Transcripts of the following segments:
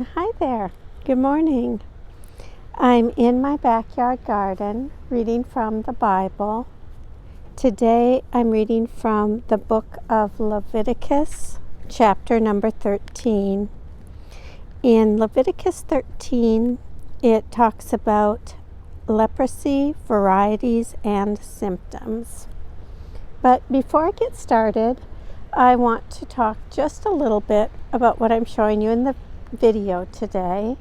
Hi there. Good morning. I'm in my backyard garden reading from the Bible. Today I'm reading from the book of Leviticus, chapter number 13. In Leviticus 13, it talks about leprosy, varieties, and symptoms. But before I get started, I want to talk just a little bit about what I'm showing you in the video today.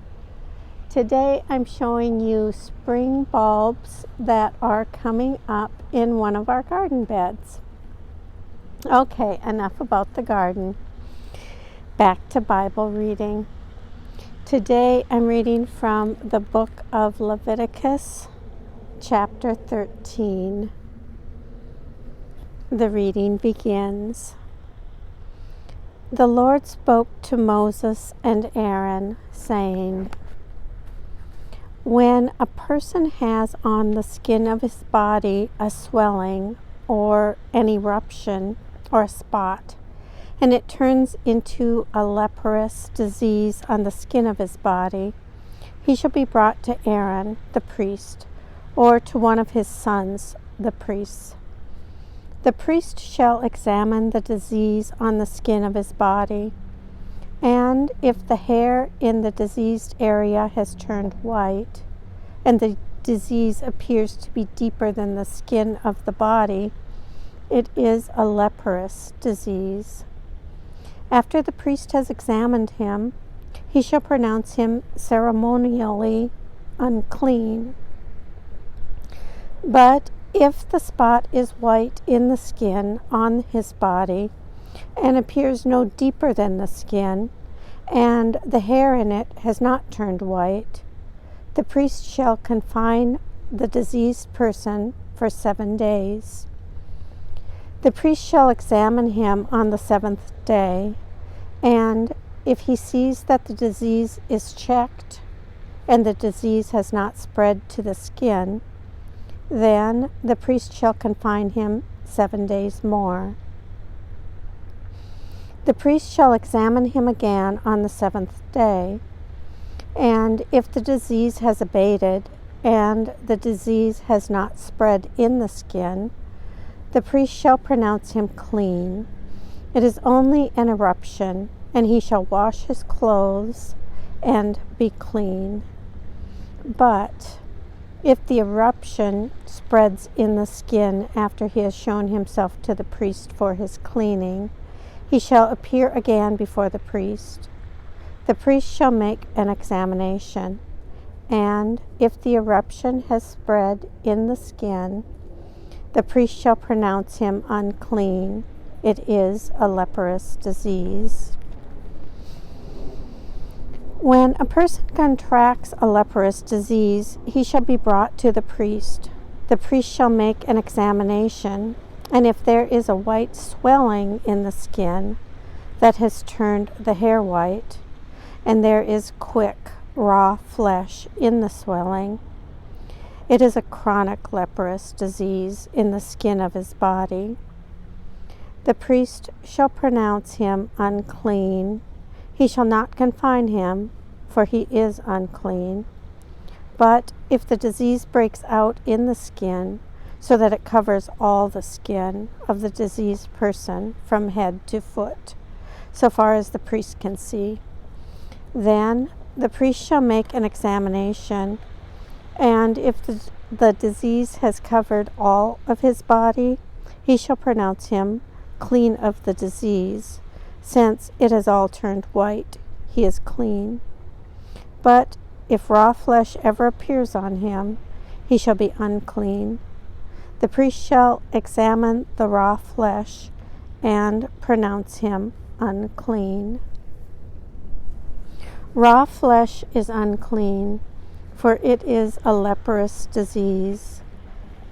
Today I'm showing you spring bulbs that are coming up in one of our garden beds. Okay, enough about the garden. Back to Bible reading. Today I'm reading from the book of Leviticus, chapter 13. The reading begins. The Lord spoke to Moses and Aaron, saying, "When a person has on the skin of his body a swelling or an eruption or a spot, and it turns into a leprous disease on the skin of his body, he shall be brought to Aaron, the priest, or to one of his sons, the priests. The priest shall examine the disease on the skin of his body, and if the hair in the diseased area has turned white, and the disease appears to be deeper than the skin of the body, it is a leprous disease. After the priest has examined him, he shall pronounce him ceremonially unclean. But if the spot is white in the skin on his body, and appears no deeper than the skin, and the hair in it has not turned white, the priest shall confine the diseased person for 7 days. The priest shall examine him on the 7th day, and if he sees that the disease is checked, and the disease has not spread to the skin, then the priest shall confine him 7 days more. The priest shall examine him again on the 7th day, and if the disease has abated and the disease has not spread in the skin, the priest shall pronounce him clean. It is only an eruption, and he shall wash his clothes and be clean. But if the eruption spreads in the skin after he has shown himself to the priest for his cleaning, he shall appear again before the priest. The priest shall make an examination, and if the eruption has spread in the skin, the priest shall pronounce him unclean. It is a leprous disease. When a person contracts a leprous disease, he shall be brought to the priest. The priest shall make an examination, and if there is a white swelling in the skin that has turned the hair white, and there is quick, raw flesh in the swelling, it is a chronic leprous disease in the skin of his body. The priest shall pronounce him unclean. He shall not confine him, for he is unclean. But if the disease breaks out in the skin, so that it covers all the skin of the diseased person from head to foot, so far as the priest can see, then the priest shall make an examination, and if the disease has covered all of his body, he shall pronounce him clean of the disease. Since it has all turned white, he is clean. But if raw flesh ever appears on him, he shall be unclean. The priest shall examine the raw flesh and pronounce him unclean. Raw flesh is unclean, for it is a leprous disease.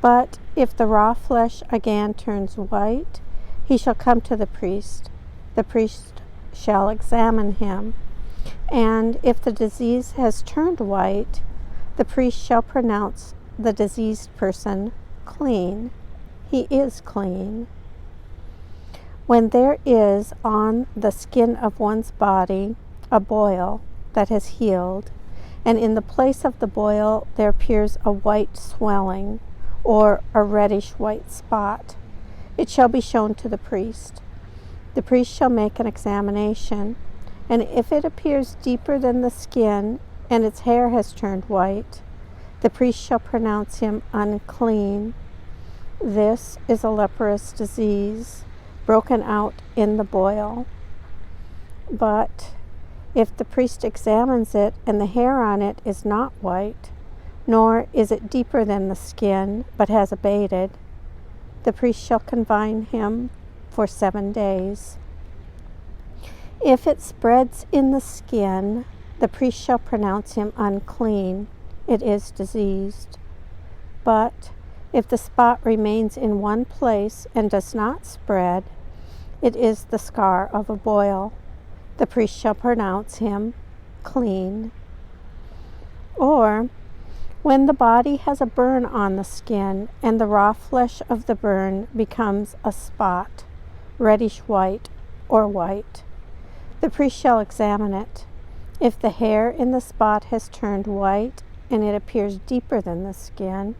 But if the raw flesh again turns white, he shall come to the priest. The priest shall examine him, and if the disease has turned white, the priest shall pronounce the diseased person clean. He is clean. When there is on the skin of one's body a boil, that has healed, and in the place of the boil there appears a white swelling, or a reddish white spot, it shall be shown to the priest. The priest shall make an examination, and if it appears deeper than the skin, and its hair has turned white, the priest shall pronounce him unclean. This is a leprous disease, broken out in the boil. But if the priest examines it, and the hair on it is not white, nor is it deeper than the skin, but has abated, the priest shall confine him for 7 days. If it spreads in the skin, the priest shall pronounce him unclean. It is diseased. But if the spot remains in one place and does not spread, it is the scar of a boil. The priest shall pronounce him clean. Or, when the body has a burn on the skin, and the raw flesh of the burn becomes a spot, reddish white or white, the priest shall examine it. If the hair in the spot has turned white, and it appears deeper than the skin,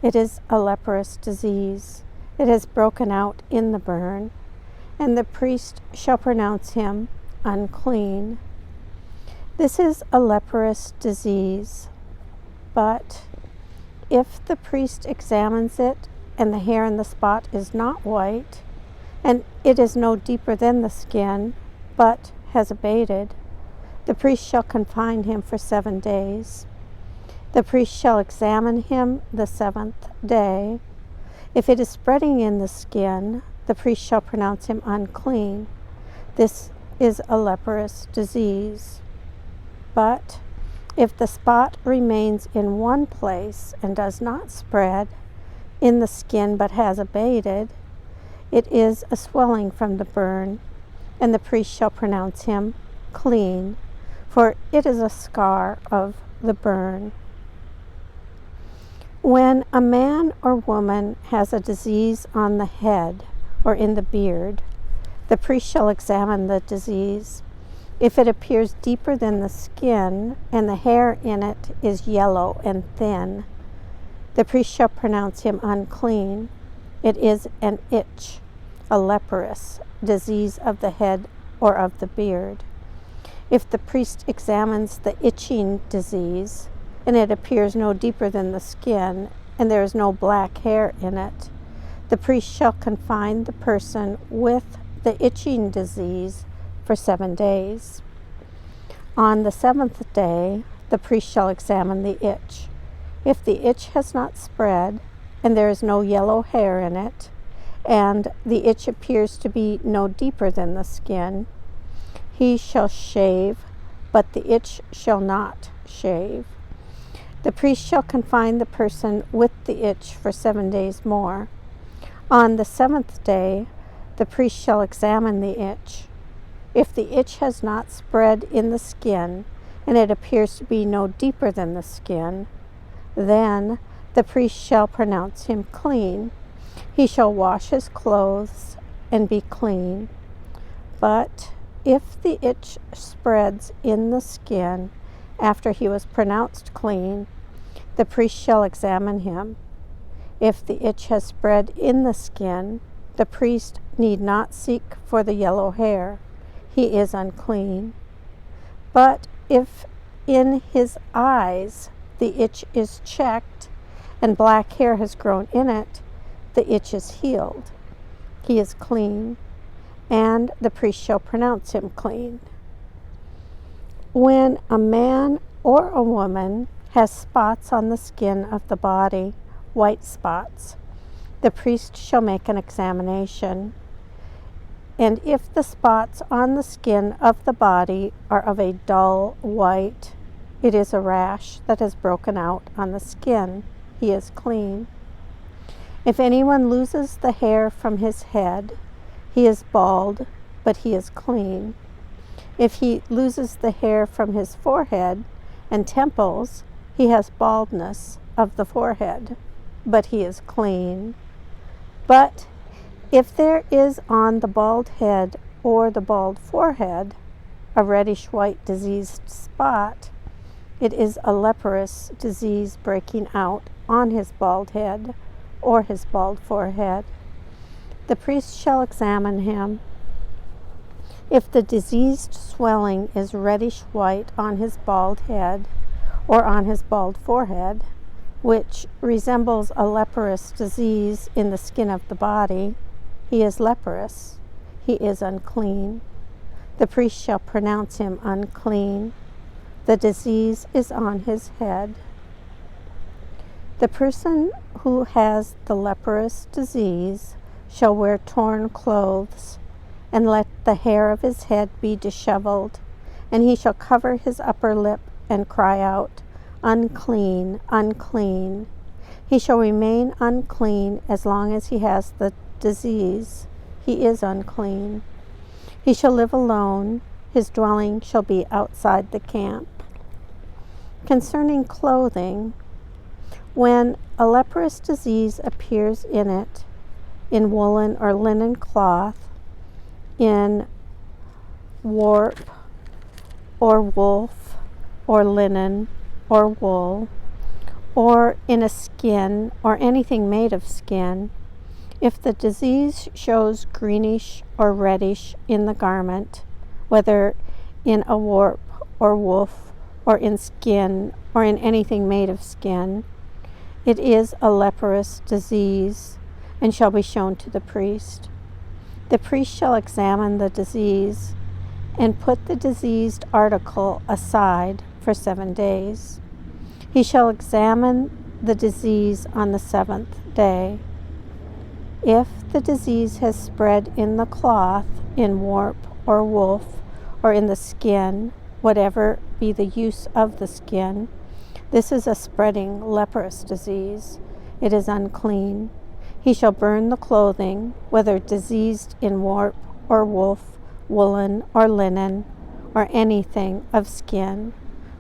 it is a leprous disease. It has broken out in the burn, and the priest shall pronounce him unclean. This is a leprous disease. But if the priest examines it, and the hair in the spot is not white, and it is no deeper than the skin, but has abated, the priest shall confine him for 7 days. The priest shall examine him the 7th day. If it is spreading in the skin, the priest shall pronounce him unclean. This is a leprous disease. But if the spot remains in one place and does not spread in the skin but has abated, it is a swelling from the burn, and the priest shall pronounce him clean, for it is a scar of the burn. When a man or woman has a disease on the head or in the beard, the priest shall examine the disease. If it appears deeper than the skin, and the hair in it is yellow and thin, the priest shall pronounce him unclean. It is an itch, a leprous disease of the head or of the beard. If the priest examines the itching disease, and it appears no deeper than the skin, and there is no black hair in it, the priest shall confine the person with the itching disease for 7 days. On the 7th day, the priest shall examine the itch. If the itch has not spread, and there is no yellow hair in it, and the itch appears to be no deeper than the skin, he shall shave, but the itch shall not shave. The priest shall confine the person with the itch for 7 days more. On the 7th day, the priest shall examine the itch. If the itch has not spread in the skin, and it appears to be no deeper than the skin, then the priest shall pronounce him clean. He shall wash his clothes and be clean. But if the itch spreads in the skin after he was pronounced clean, the priest shall examine him. If the itch has spread in the skin, the priest need not seek for the yellow hair. He is unclean. But if in his eyes the itch is checked, and black hair has grown in it, the itch is healed. He is clean, and the priest shall pronounce him clean. When a man or a woman has spots on the skin of the body, white spots, the priest shall make an examination. And if the spots on the skin of the body are of a dull white, it is a rash that has broken out on the skin. He is clean. If anyone loses the hair from his head, he is bald, but he is clean. If he loses the hair from his forehead and temples, he has baldness of the forehead, but he is clean. But if there is on the bald head or the bald forehead a reddish white diseased spot, it is a leprous disease breaking out on his bald head or his bald forehead. The priest shall examine him. If the diseased swelling is reddish white on his bald head or on his bald forehead, which resembles a leprous disease in the skin of the body, he is leprous. He is unclean. The priest shall pronounce him unclean. The disease is on his head. The person who has the leprous disease shall wear torn clothes, and let the hair of his head be disheveled, and he shall cover his upper lip and cry out, unclean, unclean. He shall remain unclean as long as he has the disease. He is unclean. He shall live alone. His dwelling shall be outside the camp. Concerning clothing, when a leprous disease appears in it, in woolen or linen cloth, in warp or wolf or linen or wool, or in a skin or anything made of skin, if the disease shows greenish or reddish in the garment, whether in a warp or woof or in skin or in anything made of skin, it is a leprous disease and shall be shown to the priest. The priest shall examine the disease and put the diseased article aside for 7 days. He shall examine the disease on the 7th day. If the disease has spread in the cloth, in warp or woof, or in the skin, whatever be the use of the skin, this is a spreading leprous disease. It is unclean. He shall burn the clothing, whether diseased in warp or woof, woolen or linen, or anything of skin,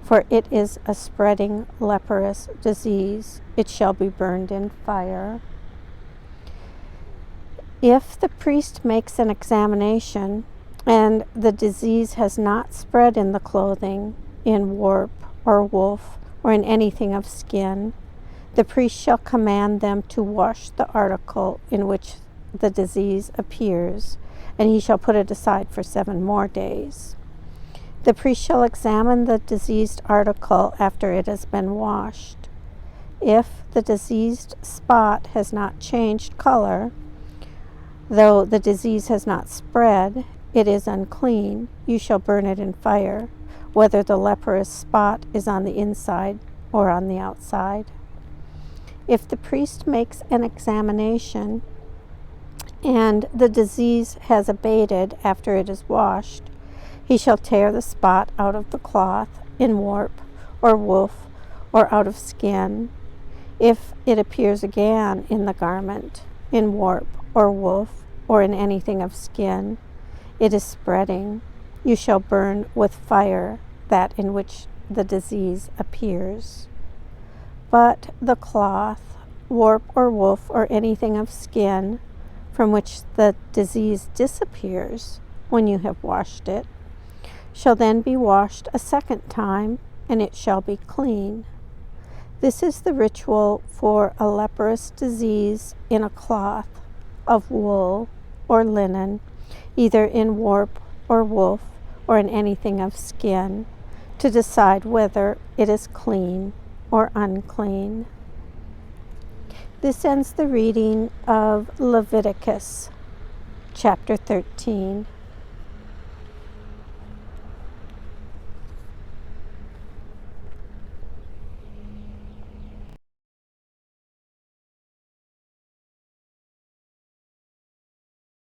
for it is a spreading leprous disease. It shall be burned in fire. If the priest makes an examination, and the disease has not spread in the clothing, in warp or woof, or in anything of skin, the priest shall command them to wash the article in which the disease appears, and he shall put it aside for 7 more days. The priest shall examine the diseased article after it has been washed. If the diseased spot has not changed color, though the disease has not spread, it is unclean. You shall burn it in fire, whether the leprous spot is on the inside or on the outside. If the priest makes an examination and the disease has abated after it is washed, he shall tear the spot out of the cloth, in warp or woof, or out of skin. If it appears again in the garment, in warp or woof, or in anything of skin, it is spreading. You shall burn with fire that in which the disease appears. But the cloth, warp or woof, or anything of skin from which the disease disappears when you have washed it, shall then be washed a 2nd time, and it shall be clean. This is the ritual for a leprous disease in a cloth of wool or linen, either in warp or woof, or in anything of skin, to decide whether it is clean or unclean. This ends the reading of Leviticus chapter 13.